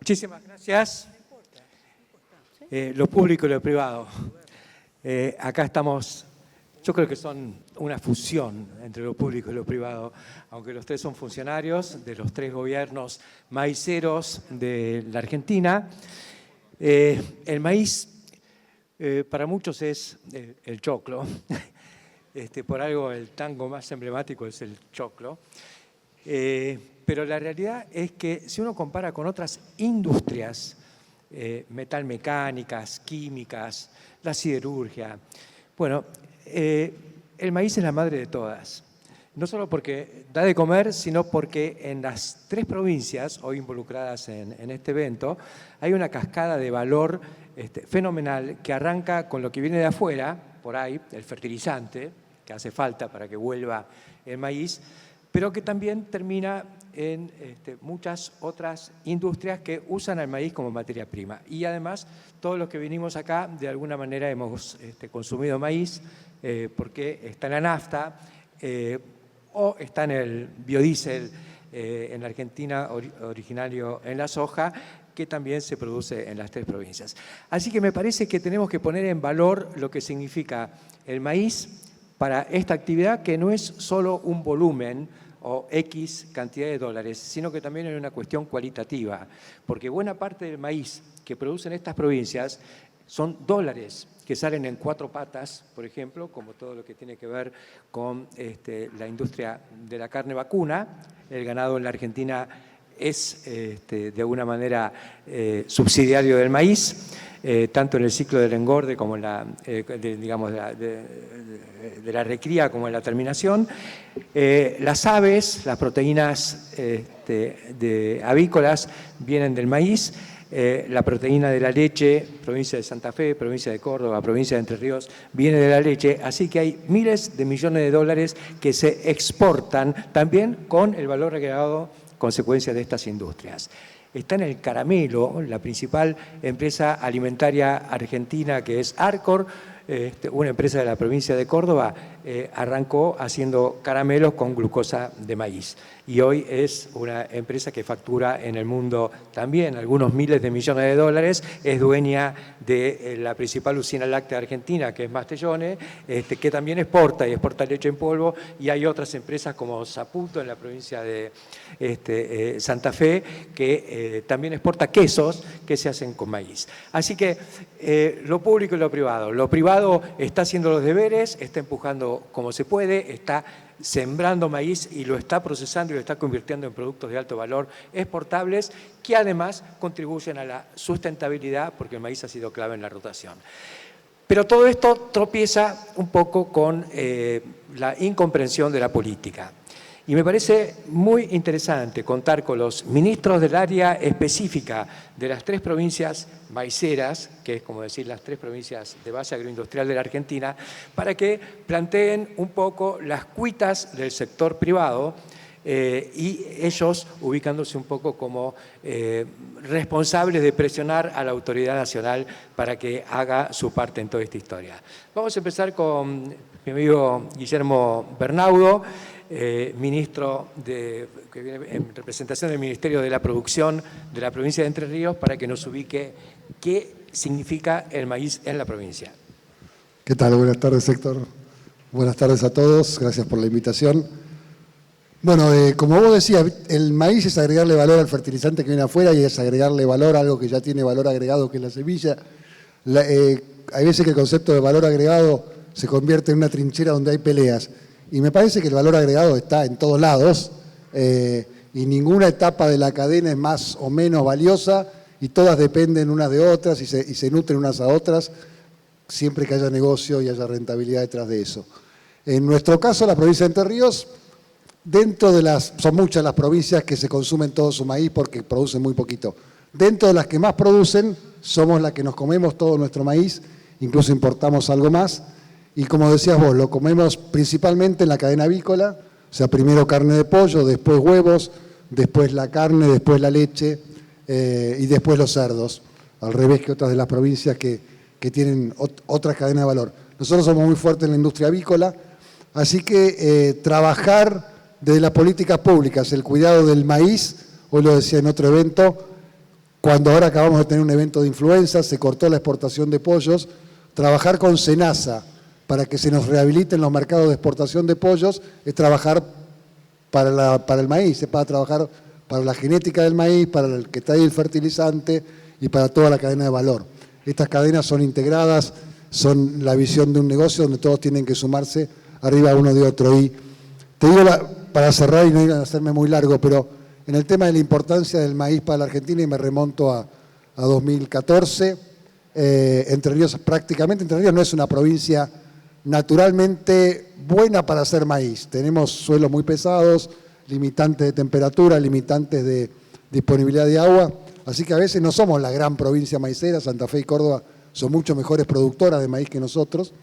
Muchísimas gracias. Lo público y lo privado. Acá estamos, yo creo que son una fusión entre lo público y lo privado, aunque los tres son funcionarios de los tres gobiernos maiceros de la Argentina. El maíz para muchos es el choclo. Por algo el tango más emblemático es el choclo. Pero la realidad es que si uno compara con otras industrias, metalmecánicas, químicas, la siderurgia, bueno, el maíz es la madre de todas. No solo porque da de comer, sino porque en las tres provincias hoy involucradas en este evento hay una cascada de valor fenomenal que arranca con lo que viene de afuera, por ahí, el fertilizante, que hace falta para que vuelva el maíz, pero que también termina en muchas otras industrias que usan al maíz como materia prima. Y además, todos los que vinimos acá, de alguna manera hemos consumido maíz, porque está en la nafta, o está en el biodiesel en la Argentina, originario en la soja, que también se produce en las tres provincias. Así que me parece que tenemos que poner en valor lo que significa el maíz para esta actividad, que no es solo un volumen o X cantidad de dólares, sino que también es una cuestión cualitativa, porque buena parte del maíz que producen estas provincias son dólares que salen en 4 patas, por ejemplo, como todo lo que tiene que ver con la industria de la carne vacuna. El ganado en la Argentina es de alguna manera subsidiario del maíz, tanto en el ciclo del engorde como en de la recría como en la terminación. Las aves, las proteínas avícolas vienen del maíz. La proteína de la leche, provincia de Santa Fe, provincia de Córdoba, provincia de Entre Ríos, viene de la leche, así que hay miles de millones de dólares que se exportan también con el valor agregado consecuencia de estas industrias. Está en el caramelo, la principal empresa alimentaria argentina, que es Arcor, una empresa de la provincia de Córdoba, arrancó haciendo caramelos con glucosa de maíz. Y hoy es una empresa que factura en el mundo también algunos miles de millones de dólares, es dueña de la principal usina láctea argentina, que es Mastellone, que también exporta leche en polvo, y hay otras empresas como Saputo en la provincia de Santa Fe, que también exporta quesos que se hacen con maíz. Así que lo público y lo privado está haciendo los deberes, está empujando como se puede, está sembrando maíz y lo está procesando y lo está convirtiendo en productos de alto valor exportables, que además contribuyen a la sustentabilidad, porque el maíz ha sido clave en la rotación. Pero todo esto tropieza un poco con la incomprensión de la política. Y me parece muy interesante contar con los ministros del área específica de las tres provincias maiceras, que es como decir las tres provincias de base agroindustrial de la Argentina, para que planteen un poco las cuitas del sector privado y ellos ubicándose un poco como responsables de presionar a la autoridad nacional para que haga su parte en toda esta historia. Vamos a empezar con mi amigo Guillermo Bernaudo, ministro que viene en representación del Ministerio de la Producción de la provincia de Entre Ríos, para que nos ubique qué significa el maíz en la provincia. ¿Qué tal? Buenas tardes, Héctor. Buenas tardes a todos. Gracias por la invitación. Bueno, como vos decías, el maíz es agregarle valor al fertilizante que viene afuera y es agregarle valor a algo que ya tiene valor agregado, que es la semilla. Hay veces que el concepto de valor agregado se convierte en una trinchera donde hay peleas. Y me parece que el valor agregado está en todos lados y ninguna etapa de la cadena es más o menos valiosa y todas dependen unas de otras y se nutren unas a otras, siempre que haya negocio y haya rentabilidad detrás de eso. En nuestro caso, la provincia de Entre Ríos, son muchas las provincias que se consumen todo su maíz porque producen muy poquito. Dentro de las que más producen, somos las que nos comemos todo nuestro maíz, incluso importamos algo más. Y como decías vos, lo comemos principalmente en la cadena avícola, o sea, primero carne de pollo, después huevos, después la carne, después la leche y después los cerdos, al revés que otras de las provincias que tienen otras cadenas de valor. Nosotros somos muy fuertes en la industria avícola, así que trabajar desde las políticas públicas, el cuidado del maíz, hoy lo decía en otro evento, cuando ahora acabamos de tener un evento de influenza, se cortó la exportación de pollos, trabajar con SENASA para que se nos rehabiliten los mercados de exportación de pollos es trabajar para el maíz, es para trabajar para la genética del maíz, para el que está ahí el fertilizante y para toda la cadena de valor. Estas cadenas son integradas, son la visión de un negocio donde todos tienen que sumarse arriba uno de otro. Y te digo, para cerrar y no ir a hacerme muy largo, pero en el tema de la importancia del maíz para la Argentina, y me remonto a 2014, Entre Ríos no es una provincia naturalmente buena para hacer maíz. Tenemos suelos muy pesados, limitantes de temperatura, limitantes de disponibilidad de agua, así que a veces no somos la gran provincia maicera. Santa Fe y Córdoba son mucho mejores productoras de maíz que nosotros,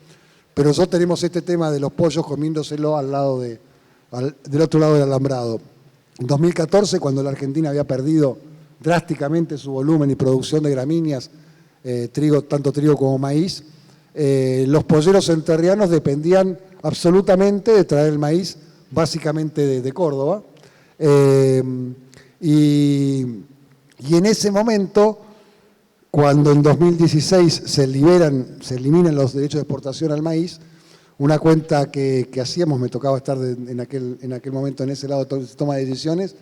pero nosotros tenemos este tema de los pollos comiéndoselo del otro lado del alambrado. En 2014, cuando la Argentina había perdido drásticamente su volumen y producción de gramíneas, tanto trigo como maíz, los polleros entrerrianos dependían absolutamente de traer el maíz, básicamente de Córdoba. Y en ese momento, cuando en 2016 se eliminan los derechos de exportación al maíz, una cuenta que hacíamos, me tocaba estar en aquel momento en ese lado de toma de decisiones,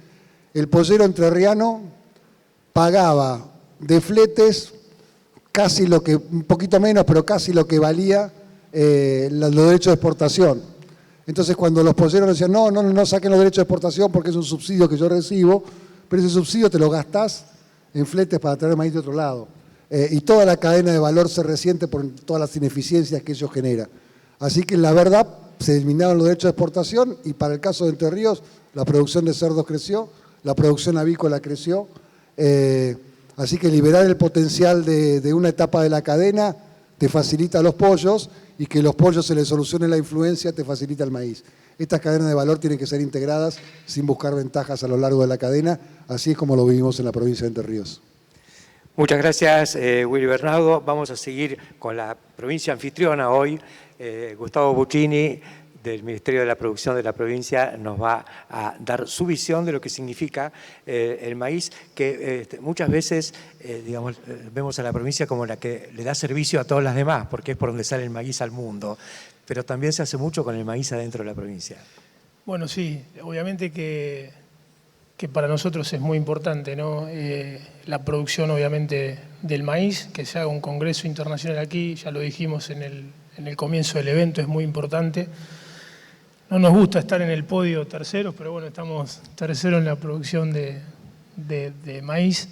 el pollero entrerriano pagaba de fletes casi lo que, un poquito menos, pero casi lo que valía los derechos de exportación. Entonces cuando los polleros decían, no saquen los derechos de exportación porque es un subsidio que yo recibo, pero ese subsidio te lo gastás en fletes para traer maíz de otro lado. Y toda la cadena de valor se resiente por todas las ineficiencias que ello genera. Así que la verdad, se eliminaron los derechos de exportación y para el caso de Entre Ríos, la producción de cerdos creció, la producción avícola creció. Así que liberar el potencial de una etapa de la cadena te facilita los pollos, y que los pollos se les solucione la influencia te facilita el maíz. Estas cadenas de valor tienen que ser integradas sin buscar ventajas a lo largo de la cadena, así es como lo vivimos en la provincia de Entre Ríos. Muchas gracias, Willy Bernardo. Vamos a seguir con la provincia anfitriona hoy. Gustavo Buccini, del Ministerio de la Producción de la provincia, nos va a dar su visión de lo que significa el maíz, que muchas veces vemos a la provincia como la que le da servicio a todas las demás, porque es por donde sale el maíz al mundo, pero también se hace mucho con el maíz adentro de la provincia. Bueno, sí, obviamente que para nosotros es muy importante, ¿no? La producción, obviamente, del maíz, que se haga un congreso internacional aquí, ya lo dijimos en el comienzo del evento, es muy importante. No nos gusta estar en el podio terceros, pero bueno, estamos terceros en la producción de maíz.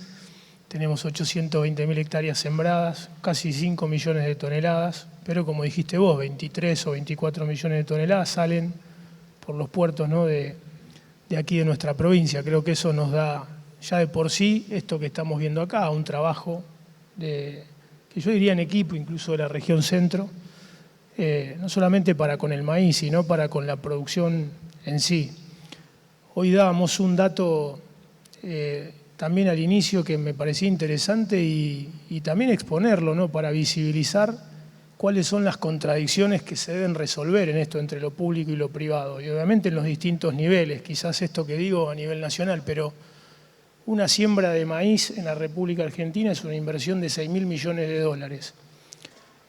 Tenemos 820.000 hectáreas sembradas, casi 5 millones de toneladas, pero como dijiste vos, 23 o 24 millones de toneladas salen por los puertos, ¿no?, de aquí de nuestra provincia. Creo que eso nos da, ya de por sí, esto que estamos viendo acá, un trabajo que yo diría en equipo, incluso de la región centro, no solamente para con el maíz, sino para con la producción en sí. Hoy dábamos un dato también al inicio que me parecía interesante y también exponerlo, ¿no?, para visibilizar cuáles son las contradicciones que se deben resolver en esto entre lo público y lo privado. Y obviamente en los distintos niveles, quizás esto que digo a nivel nacional, pero una siembra de maíz en la República Argentina es una inversión de 6.000 millones de dólares.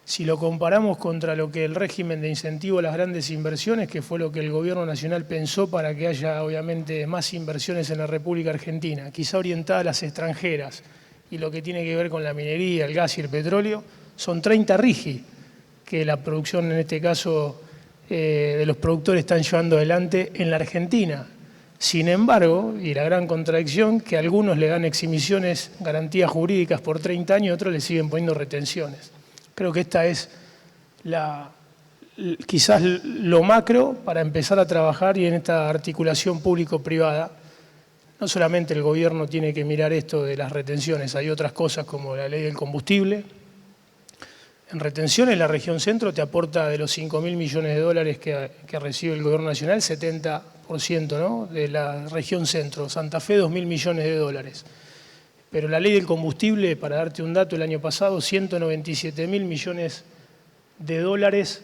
Si lo comparamos contra lo que el régimen de incentivo a las grandes inversiones, que fue lo que el gobierno nacional pensó para que haya obviamente más inversiones en la República Argentina, quizá orientadas a las extranjeras, y lo que tiene que ver con la minería, el gas y el petróleo, son 30 RIGI, que la producción, en este caso, de los productores están llevando adelante en la Argentina. Sin embargo, y la gran contradicción, que a algunos le dan exhibiciones, garantías jurídicas por 30 años, y otros le siguen poniendo retenciones. Creo que esta es quizás lo macro para empezar a trabajar, y en esta articulación público-privada, no solamente el gobierno tiene que mirar esto de las retenciones, hay otras cosas como la ley del combustible. En retenciones, la región centro te aporta de los 5.000 millones de dólares que recibe el gobierno nacional, 70%, ¿no?, de la región centro. Santa Fe, 2.000 millones de dólares. Pero la ley del combustible, para darte un dato, el año pasado, 197.000 millones de dólares,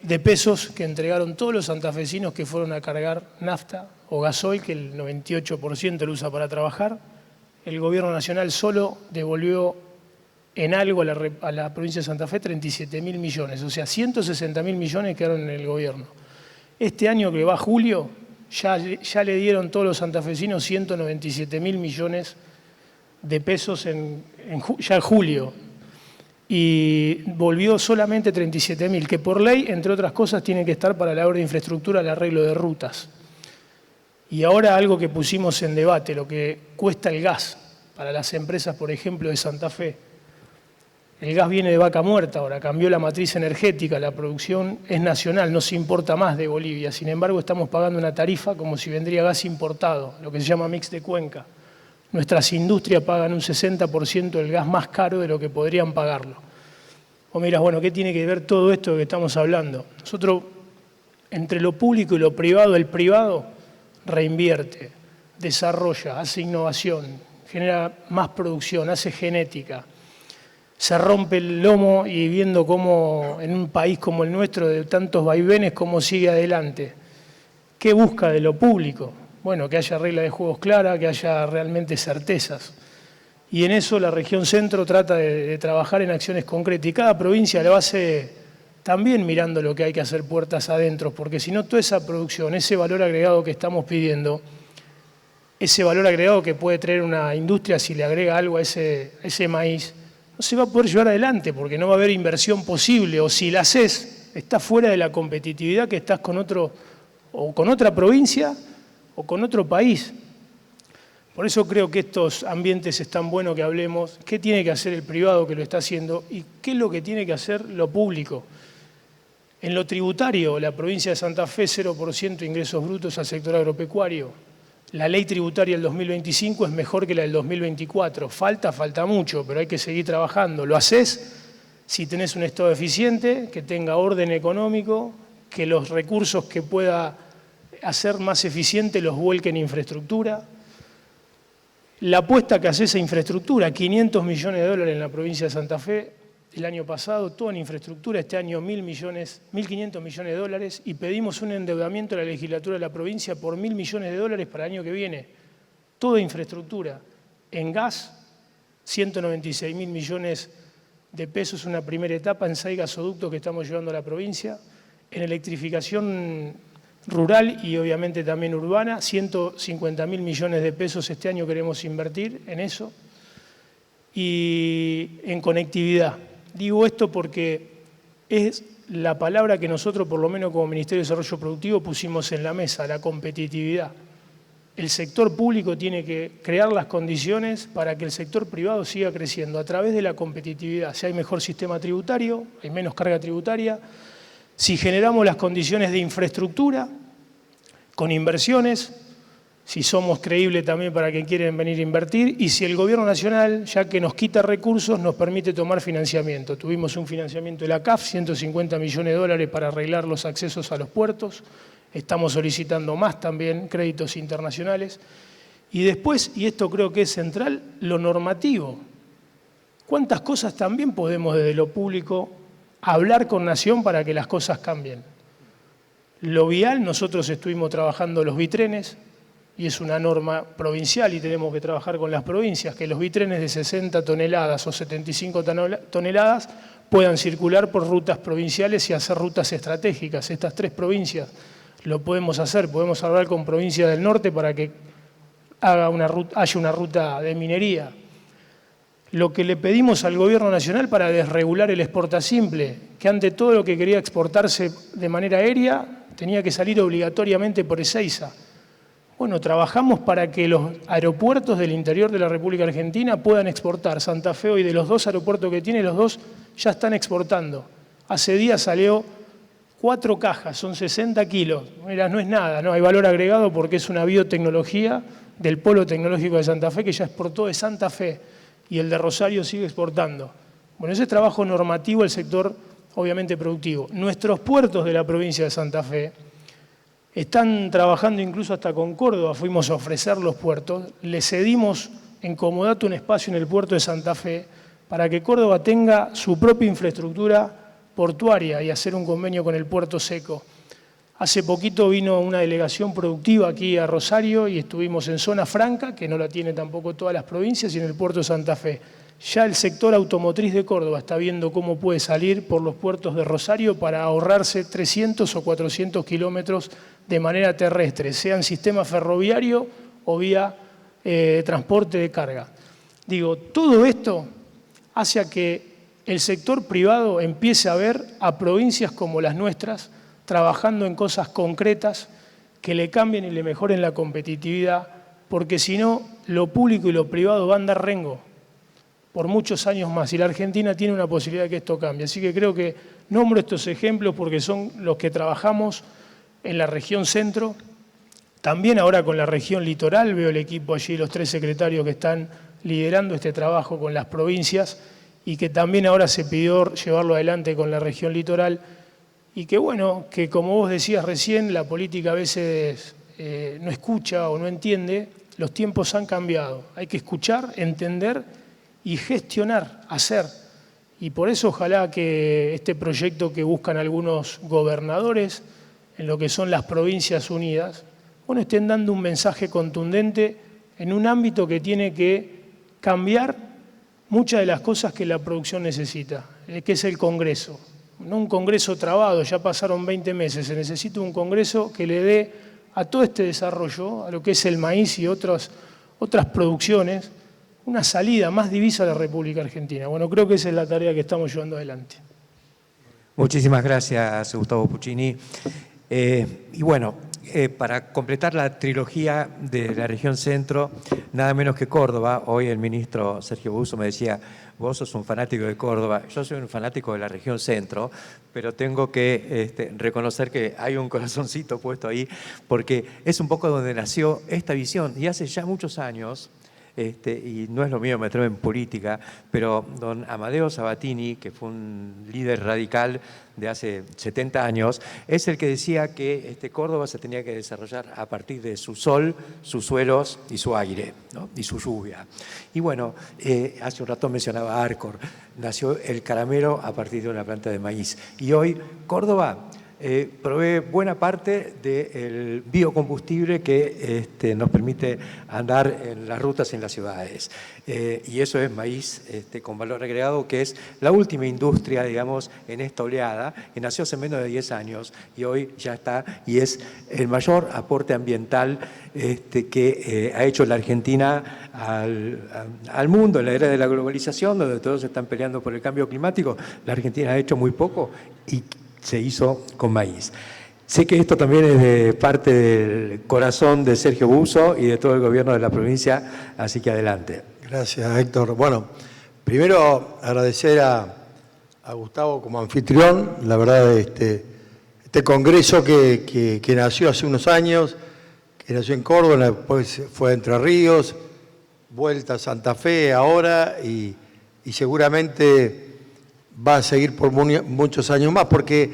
de pesos, que entregaron todos los santafesinos que fueron a cargar nafta o gasoil, que el 98% lo usa para trabajar, el gobierno nacional solo devolvió en algo a la provincia de Santa Fe 37.000 millones, o sea, 160.000 millones quedaron en el gobierno. Este año que va julio, ya le dieron todos los santafesinos 197.000 millones de pesos ya en julio. Y volvió solamente 37.000, que por ley, entre otras cosas, tienen que estar para la obra de infraestructura, el arreglo de rutas. Y ahora algo que pusimos en debate, lo que cuesta el gas para las empresas, por ejemplo, de Santa Fe. El gas viene de Vaca Muerta ahora, cambió la matriz energética, la producción es nacional, no se importa más de Bolivia. Sin embargo, estamos pagando una tarifa como si vendría gas importado, lo que se llama mix de cuenca. Nuestras industrias pagan un 60% del gas más caro de lo que podrían pagarlo. O miras, bueno, ¿qué tiene que ver todo esto que estamos hablando? Nosotros, entre lo público y lo privado, el privado reinvierte, desarrolla, hace innovación, genera más producción, hace genética. Se rompe el lomo y viendo cómo en un país como el nuestro, de tantos vaivenes, cómo sigue adelante. ¿Qué busca de lo público? Bueno, que haya reglas de juegos claras, que haya realmente certezas. Y en eso la región centro trata de trabajar en acciones concretas. Y cada provincia lo hace también mirando lo que hay que hacer puertas adentro, porque si no, toda esa producción, ese valor agregado que estamos pidiendo, ese valor agregado que puede traer una industria si le agrega algo a ese maíz, no se va a poder llevar adelante porque no va a haber inversión posible, o si la haces, estás fuera de la competitividad que estás con otra provincia o con otro país. Por eso creo que estos ambientes es tan bueno que hablemos qué tiene que hacer el privado que lo está haciendo y qué es lo que tiene que hacer lo público. En lo tributario, la provincia de Santa Fe, 0% ingresos brutos al sector agropecuario. La ley tributaria del 2025 es mejor que la del 2024. Falta mucho, pero hay que seguir trabajando. Lo haces si tenés un Estado eficiente, que tenga orden económico, que los recursos que pueda hacer más eficiente los vuelque en infraestructura. La apuesta que hace esa infraestructura, 500 millones de dólares en la provincia de Santa Fe, el año pasado, todo en infraestructura, este año 1.500 millones de dólares, y pedimos un endeudamiento de la legislatura de la provincia por 1.000 millones de dólares para el año que viene. Toda infraestructura. En gas, 196.000 millones de pesos, una primera etapa en 6 gasoductos que estamos llevando a la provincia. En electrificación rural y obviamente también urbana, 150.000 millones de pesos este año queremos invertir en eso. Y en conectividad. Digo esto porque es la palabra que nosotros, por lo menos como Ministerio de Desarrollo Productivo, pusimos en la mesa, la competitividad. El sector público tiene que crear las condiciones para que el sector privado siga creciendo a través de la competitividad. Si hay mejor sistema tributario, hay menos carga tributaria. Si generamos las condiciones de infraestructura, con inversiones, si somos creíbles también para quien quieren venir a invertir, y si el Gobierno Nacional, ya que nos quita recursos, nos permite tomar financiamiento. Tuvimos un financiamiento de la CAF, 150 millones de dólares para arreglar los accesos a los puertos. Estamos solicitando más también créditos internacionales. Y después, y esto creo que es central, lo normativo. ¿Cuántas cosas también podemos desde lo público hablar con Nación para que las cosas cambien? Lo vial, nosotros estuvimos trabajando los bitrenes, y es una norma provincial y tenemos que trabajar con las provincias, que los bitrenes de 60 toneladas o 75 toneladas puedan circular por rutas provinciales y hacer rutas estratégicas. Estas 3 provincias lo podemos hacer, podemos hablar con provincias del norte para que haya una ruta de minería. Lo que le pedimos al Gobierno Nacional para desregular el exportasimple, que ante todo lo que quería exportarse de manera aérea tenía que salir obligatoriamente por Ezeiza. Bueno, trabajamos para que los aeropuertos del interior de la República Argentina puedan exportar. Santa Fe hoy, de los 2 aeropuertos que tiene, los 2 ya están exportando. Hace días salió 4 cajas, son 60 kilos. Mira, no es nada, no hay valor agregado porque es una biotecnología del Polo Tecnológico de Santa Fe que ya exportó de Santa Fe y el de Rosario sigue exportando. Bueno, ese es trabajo normativo del sector, obviamente, productivo. Nuestros puertos de la provincia de Santa Fe están trabajando incluso hasta con Córdoba, fuimos a ofrecer los puertos, le cedimos en comodato un espacio en el puerto de Santa Fe para que Córdoba tenga su propia infraestructura portuaria y hacer un convenio con el Puerto Seco. Hace poquito vino una delegación productiva aquí a Rosario y estuvimos en Zona Franca, que no la tiene tampoco todas las provincias, y en el puerto de Santa Fe. Ya el sector automotriz de Córdoba está viendo cómo puede salir por los puertos de Rosario para ahorrarse 300 o 400 kilómetros de manera terrestre, sea en sistema ferroviario o vía transporte de carga. Digo, todo esto hace a que el sector privado empiece a ver a provincias como las nuestras trabajando en cosas concretas que le cambien y le mejoren la competitividad, porque si no, lo público y lo privado van a dar rengo por muchos años más, y la Argentina tiene una posibilidad de que esto cambie. Así que creo que nombro estos ejemplos porque son los que trabajamos en la región centro, también ahora con la región litoral, veo el equipo allí, los 3 secretarios que están liderando este trabajo con las provincias, y que también ahora se pidió llevarlo adelante con la región litoral, y que bueno, que como vos decías recién, la política a veces no escucha o no entiende, los tiempos han cambiado, hay que escuchar, entender y gestionar, hacer. Y por eso ojalá que este proyecto que buscan algunos gobernadores en lo que son las provincias unidas, bueno, estén dando un mensaje contundente en un ámbito que tiene que cambiar muchas de las cosas que la producción necesita, que es el Congreso. No un Congreso trabado, ya pasaron 20 meses, se necesita un Congreso que le dé a todo este desarrollo, a lo que es el maíz y otras producciones, una salida, más divisa a la República Argentina. Bueno, creo que esa es la tarea que estamos llevando adelante. Muchísimas gracias, Gustavo Puccini. Y bueno, para completar la trilogía de la región centro, nada menos que Córdoba. Hoy el ministro Sergio Buso me decía, vos sos un fanático de Córdoba, yo soy un fanático de la región centro, pero tengo que reconocer que hay un corazoncito puesto ahí, porque es un poco donde nació esta visión. Y hace ya muchos años, y no es lo mío meterme en política, pero don Amadeo Sabatini, que fue un líder radical de hace 70 años, es el que decía que Córdoba se tenía que desarrollar a partir de su sol, sus suelos y su aire, ¿no? Y su lluvia. Y bueno, hace un rato mencionaba Arcor, nació el caramelo a partir de una planta de maíz. Y hoy Córdoba provee buena parte del biocombustible que nos permite andar en las rutas en las ciudades. Y eso es maíz con valor agregado, que es la última industria, digamos, en esta oleada, que nació hace menos de 10 años y hoy ya está, y es el mayor aporte ambiental que ha hecho la Argentina al mundo en la era de la globalización, donde todos están peleando por el cambio climático. La Argentina ha hecho muy poco y se hizo con maíz. Sé que esto también es de parte del corazón de Sergio Buso y de todo el gobierno de la provincia, así que adelante. Gracias, Héctor. Bueno, primero agradecer a Gustavo como anfitrión, la verdad, este congreso que nació hace unos años, que nació en Córdoba, después fue a Entre Ríos, vuelta a Santa Fe ahora y seguramente va a seguir por muchos años más, porque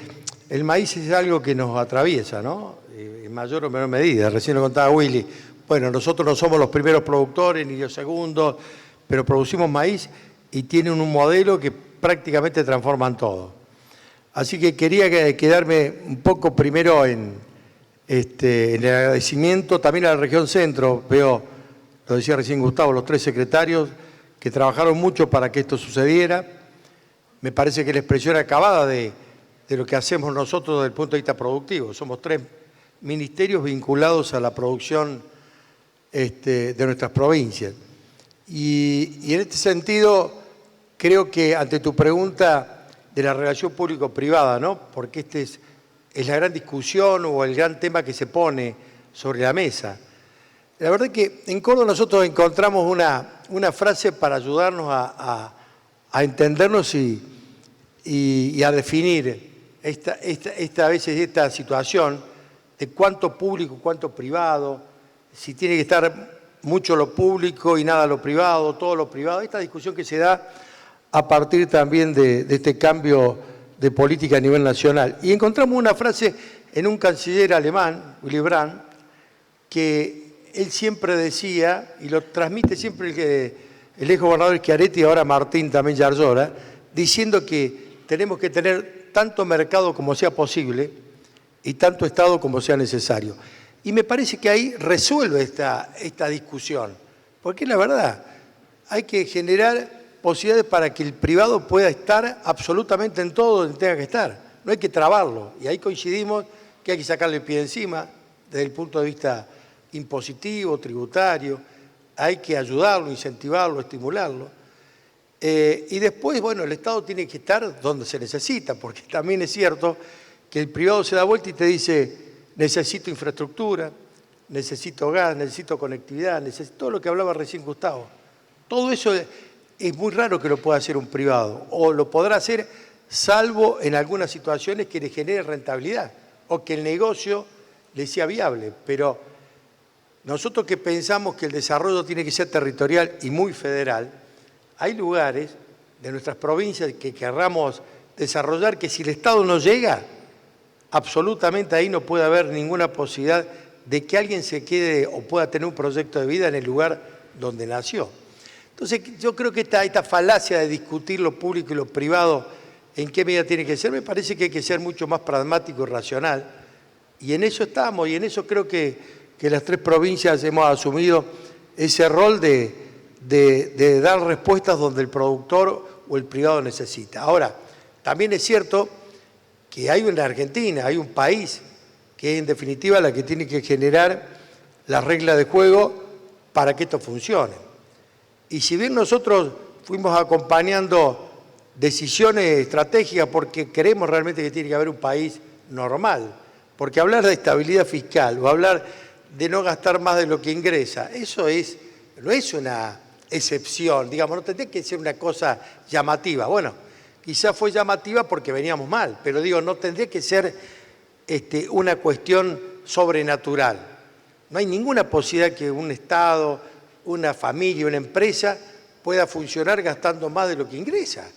el maíz es algo que nos atraviesa, ¿no? En mayor o menor medida. Recién lo contaba Willy. Bueno, nosotros no somos los primeros productores ni los segundos, pero producimos maíz y tienen un modelo que prácticamente transforman todo. Así que quería quedarme un poco primero en el agradecimiento también a la región centro. Veo, lo decía recién Gustavo, los 3 secretarios que trabajaron mucho para que esto sucediera. Me parece que la expresión acabada de lo que hacemos nosotros desde el punto de vista productivo. Somos 3 ministerios vinculados a la producción de nuestras provincias. Y en este sentido, creo que ante tu pregunta de la relación público-privada, ¿no? Porque es la gran discusión o el gran tema que se pone sobre la mesa. La verdad que en Córdoba nosotros encontramos una frase para ayudarnos a entendernos y a definir a veces esta situación de cuánto público, cuánto privado, si tiene que estar mucho lo público y nada lo privado, todo lo privado. Esta discusión que se da a partir también de este cambio de política a nivel nacional. Y encontramos una frase en un canciller alemán, Willy Brandt, que él siempre decía, y lo transmite siempre el ex gobernador Schiaretti y ahora Martín también Yarlora, diciendo que tenemos que tener tanto mercado como sea posible y tanto Estado como sea necesario. Y me parece que ahí resuelve esta discusión, porque la verdad, hay que generar posibilidades para que el privado pueda estar absolutamente en todo donde tenga que estar. No hay que trabarlo, y ahí coincidimos que hay que sacarle el pie de encima desde el punto de vista impositivo, tributario, hay que ayudarlo, incentivarlo, estimularlo. Y después, bueno, el Estado tiene que estar donde se necesita, porque también es cierto que el privado se da vuelta y te dice, necesito infraestructura, necesito gas, necesito conectividad, necesito todo lo que hablaba recién Gustavo. Todo eso es muy raro que lo pueda hacer un privado, o lo podrá hacer salvo en algunas situaciones que le genere rentabilidad, o que el negocio le sea viable. Pero nosotros que pensamos que el desarrollo tiene que ser territorial y muy federal, hay lugares de nuestras provincias que querramos desarrollar que si el Estado no llega, absolutamente ahí no puede haber ninguna posibilidad de que alguien se quede o pueda tener un proyecto de vida en el lugar donde nació. Entonces yo creo que esta falacia de discutir lo público y lo privado, en qué medida tiene que ser, me parece que hay que ser mucho más pragmático y racional. Y en eso estamos, y en eso creo que las tres provincias hemos asumido ese rol de dar respuestas donde el productor o el privado necesita. Ahora, también es cierto que hay una Argentina, hay un país que es en definitiva la que tiene que generar las reglas de juego para que esto funcione. Y si bien nosotros fuimos acompañando decisiones estratégicas porque creemos realmente que tiene que haber un país normal, porque hablar de estabilidad fiscal o hablar de no gastar más de lo que ingresa, eso no es una excepción, digamos, no tendría que ser una cosa llamativa. Bueno, quizás fue llamativa porque veníamos mal, pero digo, no tendría que ser una cuestión sobrenatural. No hay ninguna posibilidad que un Estado, una familia, una empresa pueda funcionar gastando más de lo que ingresa.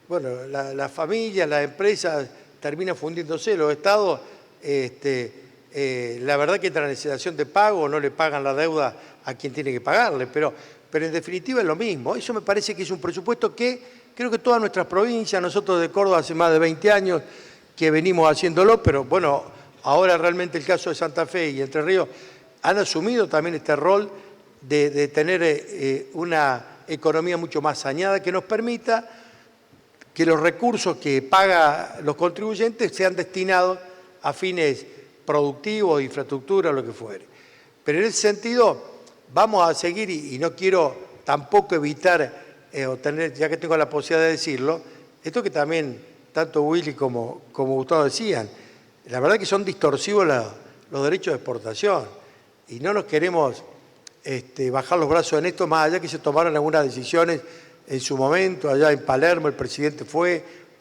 Bueno, las familias, las empresas terminan fundiéndose, los Estados, la verdad que entra en situación de pago, no le pagan la deuda a quien tiene que pagarle, pero en definitiva es lo mismo. Eso me parece que es un presupuesto que creo que todas nuestras provincias, nosotros de Córdoba hace más de 20 años que venimos haciéndolo, pero bueno, ahora realmente el caso de Santa Fe y Entre Ríos han asumido también este rol de tener una economía mucho más saneada que nos permita que los recursos que pagan los contribuyentes sean destinados a fines productivos, infraestructura, lo que fuere. Pero en ese sentido vamos a seguir, y no quiero tampoco evitar o tener, ya que tengo la posibilidad de decirlo, esto que también tanto Willy como Gustavo decían, la verdad que son distorsivos los derechos de exportación y no nos queremos bajar los brazos en esto, más allá que se tomaron algunas decisiones en su momento, allá en Palermo el presidente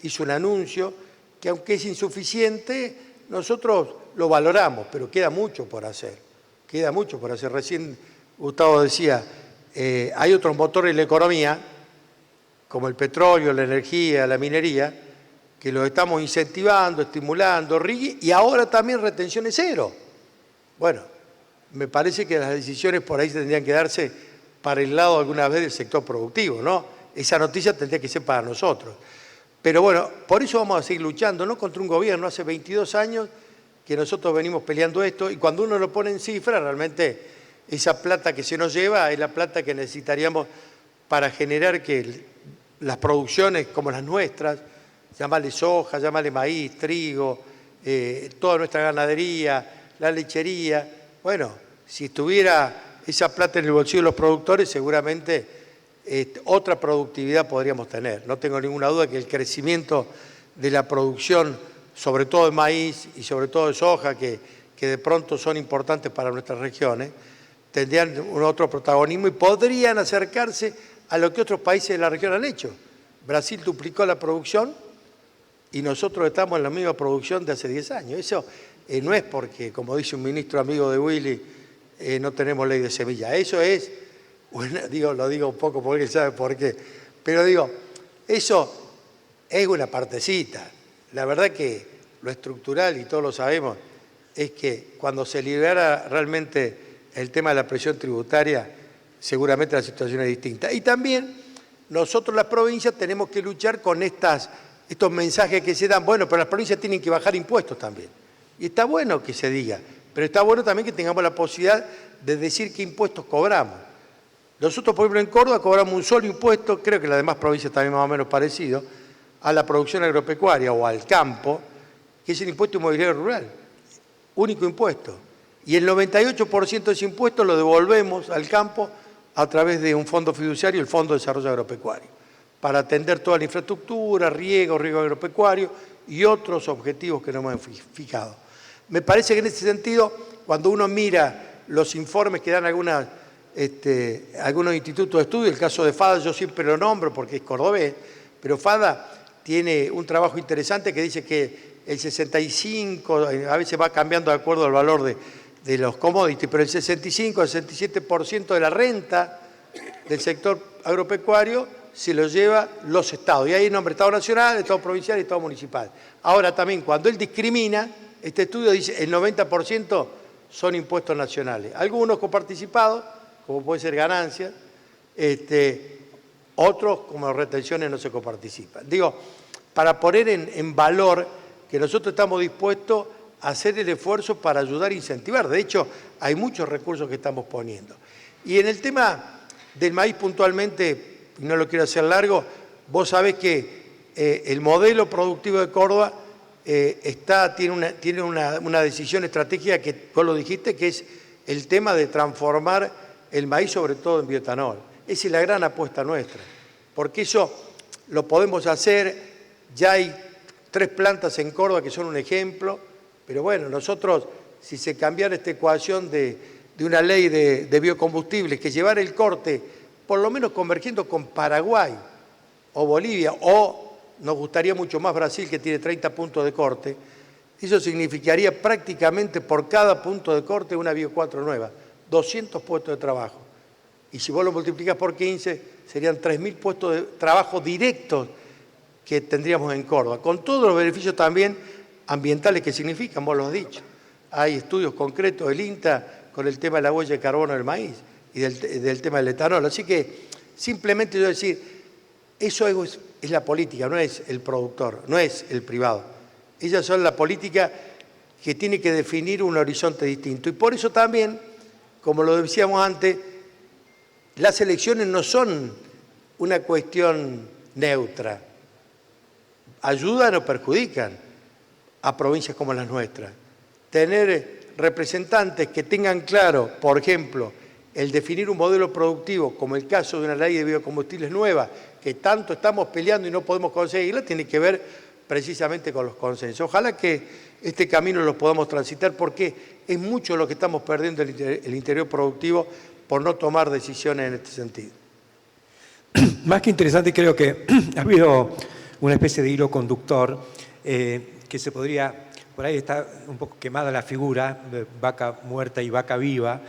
hizo un anuncio que aunque es insuficiente, nosotros lo valoramos, pero queda mucho por hacer, Recién Gustavo decía, hay otros motores en la economía, como el petróleo, la energía, la minería, que los estamos incentivando, estimulando, y ahora también retenciones cero. Bueno, me parece que las decisiones por ahí tendrían que darse para el lado alguna vez del sector productivo, ¿no? Esa noticia tendría que ser para nosotros. Pero bueno, por eso vamos a seguir luchando, no contra un gobierno. Hace 22 años que nosotros venimos peleando esto y cuando uno lo pone en cifra, realmente esa plata que se nos lleva es la plata que necesitaríamos para generar que las producciones como las nuestras, llamarle soja, llamarle maíz, trigo, toda nuestra ganadería, la lechería, bueno, si estuviera esa plata en el bolsillo de los productores, seguramente otra productividad podríamos tener. No tengo ninguna duda que el crecimiento de la producción, sobre todo de maíz y sobre todo de soja, que de pronto son importantes para nuestras regiones, tendrían un otro protagonismo y podrían acercarse a lo que otros países de la región han hecho. Brasil duplicó la producción y nosotros estamos en la misma producción de hace 10 años. Eso no es porque, como dice un ministro amigo de Willy, no tenemos ley de semilla. Eso es, bueno, lo digo un poco porque él sabe por qué, pero digo, eso es una partecita. La verdad que lo estructural, y todos lo sabemos, es que cuando se libera realmente el tema de la presión tributaria, seguramente la situación es distinta. Y también nosotros las provincias tenemos que luchar con estos mensajes que se dan, bueno, pero las provincias tienen que bajar impuestos también. Y está bueno que se diga, pero está bueno también que tengamos la posibilidad de decir qué impuestos cobramos. Nosotros, por ejemplo, en Córdoba cobramos un solo impuesto, creo que en las demás provincias también más o menos parecido, a la producción agropecuaria o al campo, que es el impuesto inmobiliario rural. Único impuesto. Y el 98% de ese impuesto lo devolvemos al campo a través de un fondo fiduciario, el Fondo de Desarrollo Agropecuario, para atender toda la infraestructura, riego agropecuario y otros objetivos que nos hemos fijado. Me parece que en ese sentido, cuando uno mira los informes que dan algunos institutos de estudio, el caso de FADA yo siempre lo nombro porque es cordobés, pero FADA tiene un trabajo interesante que dice que el 65, a veces va cambiando de acuerdo al valor de los commodities, pero el 65 al 67% de la renta del sector agropecuario se lo lleva los estados. Y ahí nombre Estado Nacional, Estado Provincial y Estado Municipal. Ahora también, cuando él discrimina, este estudio dice el 90% son impuestos nacionales. Algunos coparticipados, como puede ser ganancias, otros como retenciones no se coparticipan. Digo, para poner en valor que nosotros estamos dispuestos a hacer el esfuerzo para ayudar e incentivar. De hecho, hay muchos recursos que estamos poniendo. Y en el tema del maíz puntualmente, y no lo quiero hacer largo, vos sabés que el modelo productivo de Córdoba tiene una decisión estratégica que vos lo dijiste, que es el tema de transformar el maíz sobre todo en bioetanol. Esa es la gran apuesta nuestra, porque eso lo podemos hacer, ya hay 3 plantas en Córdoba que son un ejemplo, pero bueno, nosotros, si se cambiara esta ecuación de una ley de biocombustibles, que llevar el corte, por lo menos convergiendo con Paraguay o Bolivia, o nos gustaría mucho más Brasil, que tiene 30 puntos de corte, eso significaría prácticamente por cada punto de corte una Bio 4 nueva, 200 puestos de trabajo. Y si vos lo multiplicás por 15, serían 3.000 puestos de trabajo directos que tendríamos en Córdoba, con todos los beneficios también ambientales que significan, vos lo has dicho. Hay estudios concretos del INTA con el tema de la huella de carbono del maíz y del tema del etanol. Así que simplemente yo decir, eso es la política, no es el productor, no es el privado. Ellas son la política que tiene que definir un horizonte distinto. Y por eso también, como lo decíamos antes, las elecciones no son una cuestión neutra. Ayudan o perjudican a provincias como las nuestras. Tener representantes que tengan claro, por ejemplo, el definir un modelo productivo, como el caso de una ley de biocombustibles nueva, que tanto estamos peleando y no podemos conseguirla, tiene que ver precisamente con los consensos. Ojalá que este camino lo podamos transitar, porque es mucho lo que estamos perdiendo el interior productivo por no tomar decisiones en este sentido. Más que interesante, creo que ha habido una especie de hilo conductor que se podría, por ahí está un poco quemada la figura de vaca muerta y vaca viva.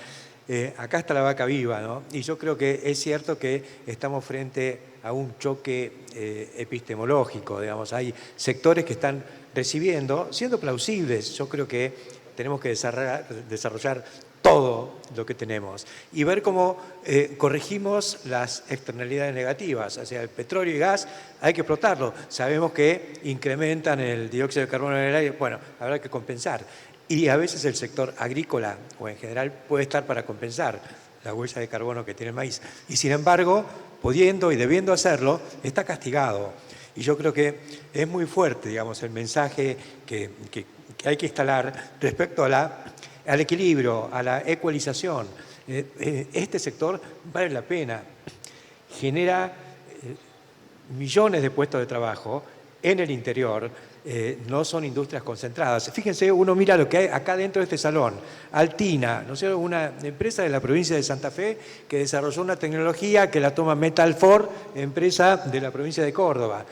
Acá está la vaca viva, ¿no? Y yo creo que es cierto que estamos frente a un choque epistemológico, digamos. Hay sectores que están recibiendo, siendo plausibles. Yo creo que tenemos que desarrollar todo lo que tenemos y ver cómo corregimos las externalidades negativas. O sea, el petróleo y gas hay que explotarlo. Sabemos que incrementan el dióxido de carbono en el aire. Bueno, habrá que compensar. Y a veces el sector agrícola o en general puede estar para compensar la huella de carbono que tiene el maíz. Y sin embargo, pudiendo y debiendo hacerlo, está castigado. Y yo creo que es muy fuerte, digamos, el mensaje que hay que instalar respecto al equilibrio, a la ecualización. Este sector vale la pena, genera millones de puestos de trabajo en el interior, no son industrias concentradas. Fíjense, uno mira lo que hay acá dentro de este salón. Altina, ¿no es cierto? Una empresa de la provincia de Santa Fe que desarrolló una tecnología que la toma Metalfor, empresa de la provincia de Córdoba.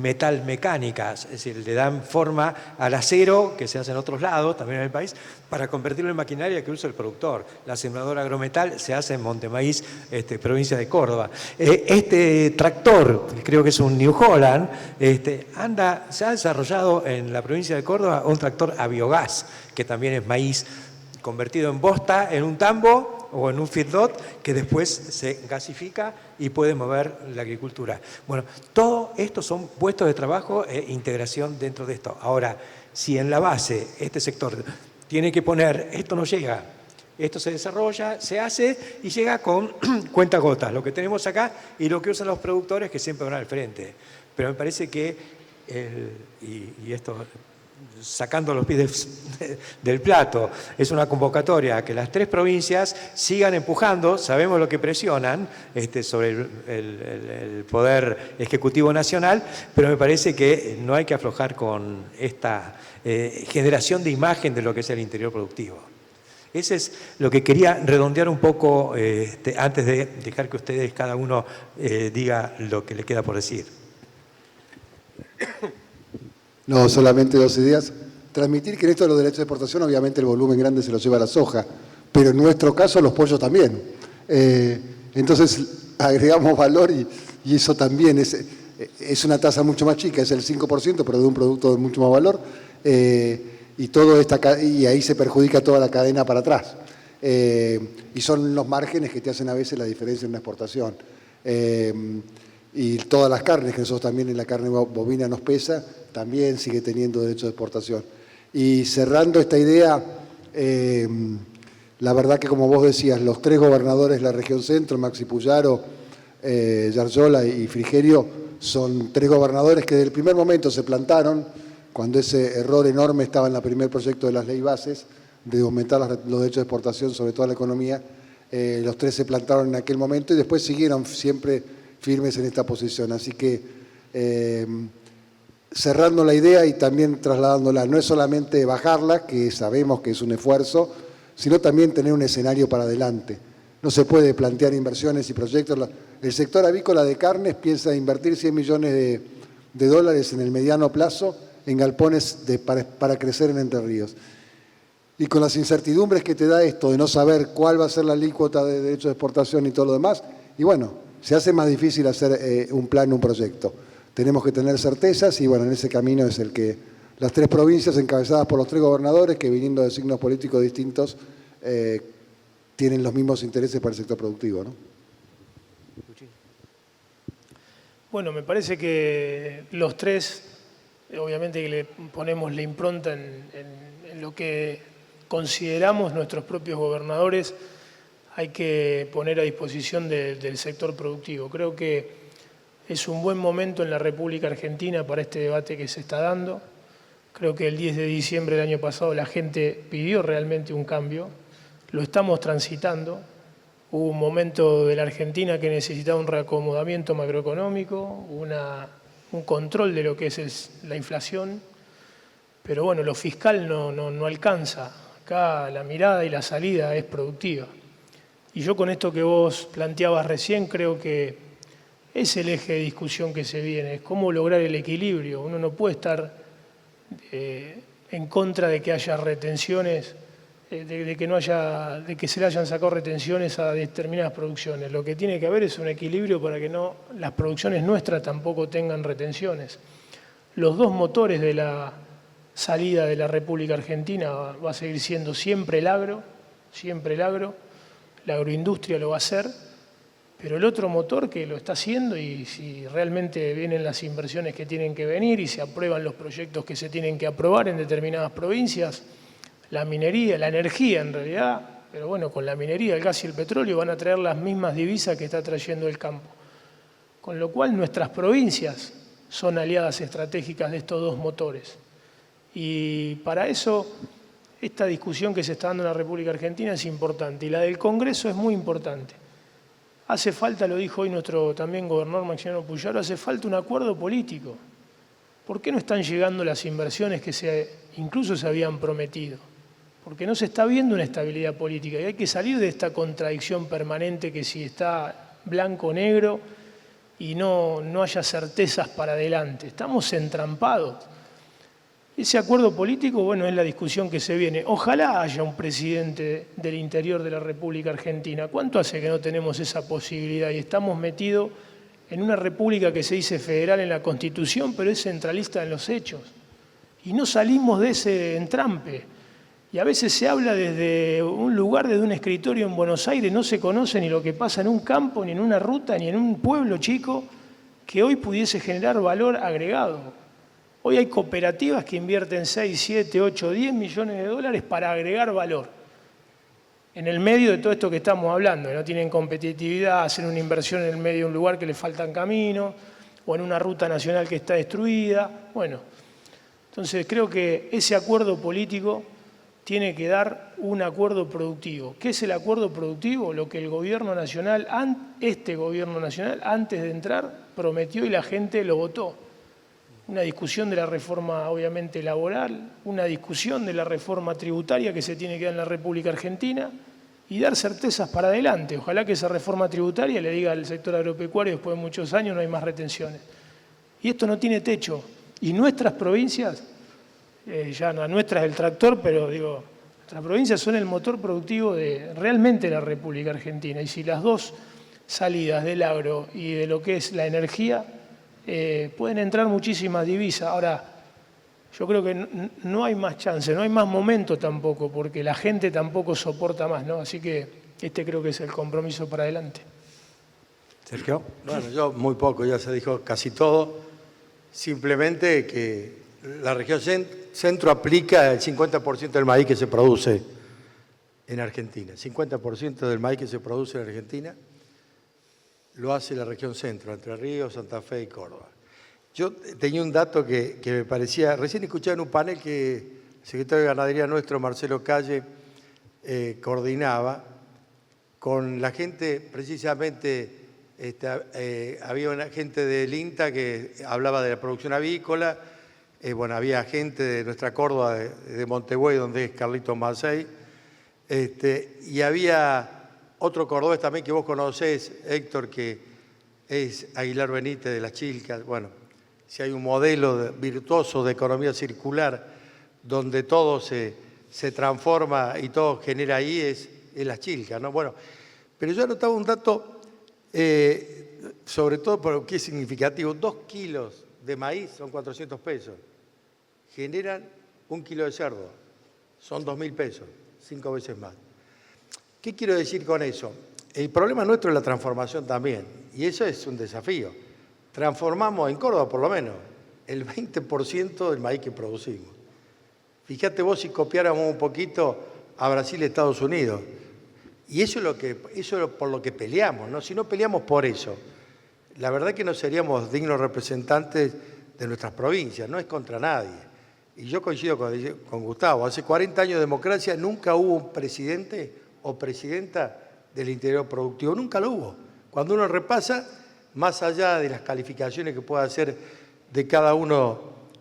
Metal mecánicas, es decir, le dan forma al acero que se hace en otros lados, también en el país, para convertirlo en maquinaria que usa el productor. La sembradora agrometal se hace en Montemaíz, provincia de Córdoba. Este tractor, creo que es un New Holland, se ha desarrollado en la provincia de Córdoba un tractor a biogás, que también es maíz convertido en bosta en un tambo o en un feedlot que después se gasifica y puede mover la agricultura. Bueno, todo esto son puestos de trabajo e integración dentro de esto. Ahora, si en la base este sector tiene que poner, esto no llega, esto se desarrolla, se hace y llega con cuentagotas, lo que tenemos acá y lo que usan los productores que siempre van al frente. Pero me parece que, y esto sacando los pies del plato, es una convocatoria a que las 3 provincias sigan empujando, sabemos lo que presionan sobre el Poder Ejecutivo Nacional, pero me parece que no hay que aflojar con esta generación de imagen de lo que es el interior productivo. Ese es lo que quería redondear un poco antes de dejar que ustedes cada uno diga lo que le queda por decir. No, solamente 2 ideas. Transmitir que en esto de los derechos de exportación, obviamente el volumen grande se lo lleva la soja, pero en nuestro caso los pollos también. Entonces agregamos valor y eso también es una tasa mucho más chica, es el 5%, pero de un producto de mucho más valor, y ahí se perjudica toda la cadena para atrás. Y son los márgenes que te hacen a veces la diferencia en una exportación. Y todas las carnes, que nosotros también en la carne bovina nos pesa, también sigue teniendo derecho de exportación. Y cerrando esta idea, la verdad que como vos decías, los 3 gobernadores de la región centro, Maxi Puyaro, Yarlora y Frigerio, son 3 gobernadores que desde el primer momento se plantaron, cuando ese error enorme estaba en el primer proyecto de las leyes bases, de aumentar los derechos de exportación sobre toda la economía, los 3 se plantaron en aquel momento y después siguieron siempre firmes en esta posición. Así que cerrando la idea y también trasladándola, no es solamente bajarla, que sabemos que es un esfuerzo, sino también tener un escenario para adelante. No se puede plantear inversiones y proyectos. El sector avícola de carnes piensa invertir 100 millones de dólares en el mediano plazo en galpones para crecer en Entre Ríos. Y con las incertidumbres que te da esto de no saber cuál va a ser la alícuota de derechos de exportación y todo lo demás, y bueno, se hace más difícil hacer un plan, un proyecto. Tenemos que tener certezas y bueno, en ese camino es el que las 3 provincias encabezadas por los 3 gobernadores que viniendo de signos políticos distintos tienen los mismos intereses para el sector productivo, ¿no? Bueno, me parece que los 3, obviamente que le ponemos la impronta en lo que consideramos nuestros propios gobernadores, hay que poner a disposición del sector productivo. Creo que es un buen momento en la República Argentina para este debate que se está dando. Creo que el 10 de diciembre del año pasado la gente pidió realmente un cambio. Lo estamos transitando. Hubo un momento de la Argentina que necesitaba un reacomodamiento macroeconómico, un control de lo que es la inflación. Pero bueno, lo fiscal no alcanza. Acá la mirada y la salida es productiva. Y yo con esto que vos planteabas recién creo que es el eje de discusión que se viene, es cómo lograr el equilibrio. Uno no puede estar en contra de que haya retenciones, de que se le hayan sacado retenciones a determinadas producciones. Lo que tiene que haber es un equilibrio para que las producciones nuestras tampoco tengan retenciones. Los 2 motores de la salida de la República Argentina va a seguir siendo siempre el agro, la agroindustria lo va a hacer, pero el otro motor que lo está haciendo y si realmente vienen las inversiones que tienen que venir y se aprueban los proyectos que se tienen que aprobar en determinadas provincias, la minería, la energía en realidad, pero bueno, con la minería, el gas y el petróleo van a traer las mismas divisas que está trayendo el campo. Con lo cual nuestras provincias son aliadas estratégicas de estos 2 motores. Y para eso esta discusión que se está dando en la República Argentina es importante y la del Congreso es muy importante. Hace falta, lo dijo hoy nuestro también gobernador Maximiliano Puyaro, hace falta un acuerdo político. ¿Por qué no están llegando las inversiones que incluso se habían prometido? Porque no se está viendo una estabilidad política y hay que salir de esta contradicción permanente que si está blanco o negro y no haya certezas para adelante. Estamos entrampados. Ese acuerdo político, bueno, es la discusión que se viene. Ojalá haya un presidente del interior de la República Argentina. ¿Cuánto hace que no tenemos esa posibilidad? Y estamos metidos en una república que se dice federal en la Constitución, pero es centralista en los hechos. Y no salimos de ese entrampe. Y a veces se habla desde un lugar, desde un escritorio en Buenos Aires, no se conoce ni lo que pasa en un campo, ni en una ruta, ni en un pueblo chico, que hoy pudiese generar valor agregado. Hoy hay cooperativas que invierten 6, 7, 8, 10 millones de dólares para agregar valor. En el medio de todo esto que estamos hablando, que no tienen competitividad, hacen una inversión en el medio de un lugar que le faltan caminos, o en una ruta nacional que está destruida. Bueno, entonces creo que ese acuerdo político tiene que dar un acuerdo productivo. ¿Qué es el acuerdo productivo? Lo que el gobierno nacional, este gobierno nacional, antes de entrar, prometió y la gente lo votó. Una discusión de la reforma, obviamente, laboral, una discusión de la reforma tributaria que se tiene que dar en la República Argentina y dar certezas para adelante. Ojalá que esa reforma tributaria le diga al sector agropecuario, después de muchos años no hay más retenciones. Y esto no tiene techo. Y nuestras provincias, ya la nuestra es el tractor, pero digo, nuestras provincias son el motor productivo de realmente la República Argentina. Y si las dos salidas del agro y de lo que es la energía, pueden entrar muchísimas divisas. Ahora, yo creo que no hay más chance, no hay más momento tampoco, porque la gente tampoco soporta más, ¿no? Así que este creo que es el compromiso para adelante. Sergio. Bueno, yo muy poco, ya se dijo casi todo. Simplemente que la región centro aplica el 50% del maíz que se produce en Argentina. 50% del maíz que se produce en Argentina lo hace la región centro, Entre Ríos, Santa Fe y Córdoba. Yo tenía un dato que me parecía, recién escuché en un panel que el secretario de Ganadería nuestro, Marcelo Calle, coordinaba con la gente, precisamente había una gente del INTA que hablaba de la producción avícola, bueno, había gente de nuestra Córdoba, de Montevideo, donde es Carlitos Macei, y había otro cordobés también que vos conocés, Héctor, que es Aguilar Benítez de Las Chilcas. Bueno, si hay un modelo virtuoso de economía circular donde todo se transforma y todo genera ahí, es Las Chilcas, ¿no? Bueno, pero yo anotaba un dato, sobre todo porque es significativo. 2 kilos de maíz son 400 pesos. Generan 1 kilo de cerdo, son 2.000 pesos, 5 veces más. ¿Qué quiero decir con eso? El problema nuestro es la transformación también, y eso es un desafío. Transformamos en Córdoba, por lo menos, el 20% del maíz que producimos. Fíjate vos si copiáramos un poquito a Brasil y Estados Unidos. Y eso es por lo que peleamos, ¿no? Si no peleamos por eso, la verdad que no seríamos dignos representantes de nuestras provincias, no es contra nadie. Y yo coincido con Gustavo, hace 40 años de democracia nunca hubo un presidente o presidenta del interior productivo, nunca lo hubo. Cuando uno repasa, más allá de las calificaciones que pueda hacer de cada uno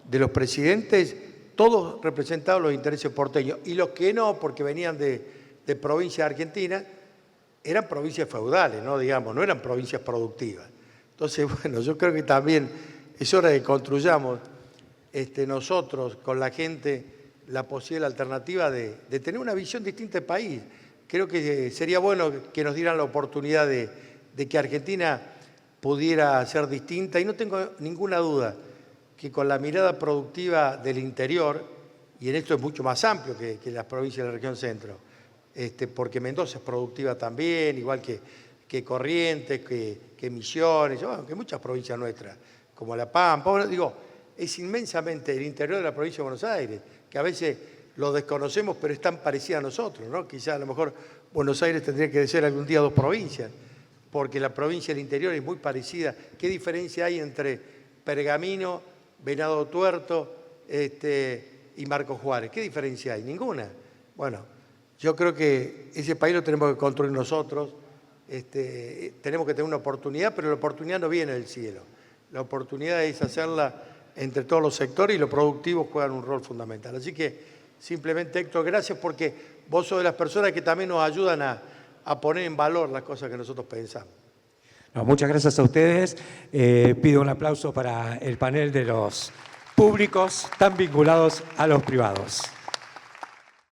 de los presidentes, todos representaban los intereses porteños. Y los que no, porque venían de provincias argentinas, eran provincias feudales, ¿no? Digamos, no eran provincias productivas. Entonces, bueno, yo creo que también es hora de que construyamos nosotros con la gente la posible alternativa de tener una visión distinta del país. Creo que sería bueno que nos dieran la oportunidad de que Argentina pudiera ser distinta, y no tengo ninguna duda que con la mirada productiva del interior, y en esto es mucho más amplio que las provincias de la región centro, porque Mendoza es productiva también, igual que Corrientes, que Misiones, bueno, que muchas provincias nuestras, como La Pampa. Bueno, digo, es inmensamente el interior de la provincia de Buenos Aires, que a veces lo desconocemos, pero es tan parecida a nosotros, ¿no? Quizá a lo mejor Buenos Aires tendría que ser algún día 2 provincias, porque la provincia del interior es muy parecida. ¿Qué diferencia hay entre Pergamino, Venado Tuerto y Marcos Juárez? ¿Qué diferencia hay? Ninguna. Bueno, yo creo que ese país lo tenemos que construir nosotros. Tenemos que tener una oportunidad, pero la oportunidad no viene del cielo. La oportunidad es hacerla entre todos los sectores, y los productivos juegan un rol fundamental. Así que simplemente, Héctor, gracias, porque vos sos de las personas que también nos ayudan a poner en valor las cosas que nosotros pensamos. No, muchas gracias a ustedes. Pido un aplauso para el panel de los públicos tan vinculados a los privados.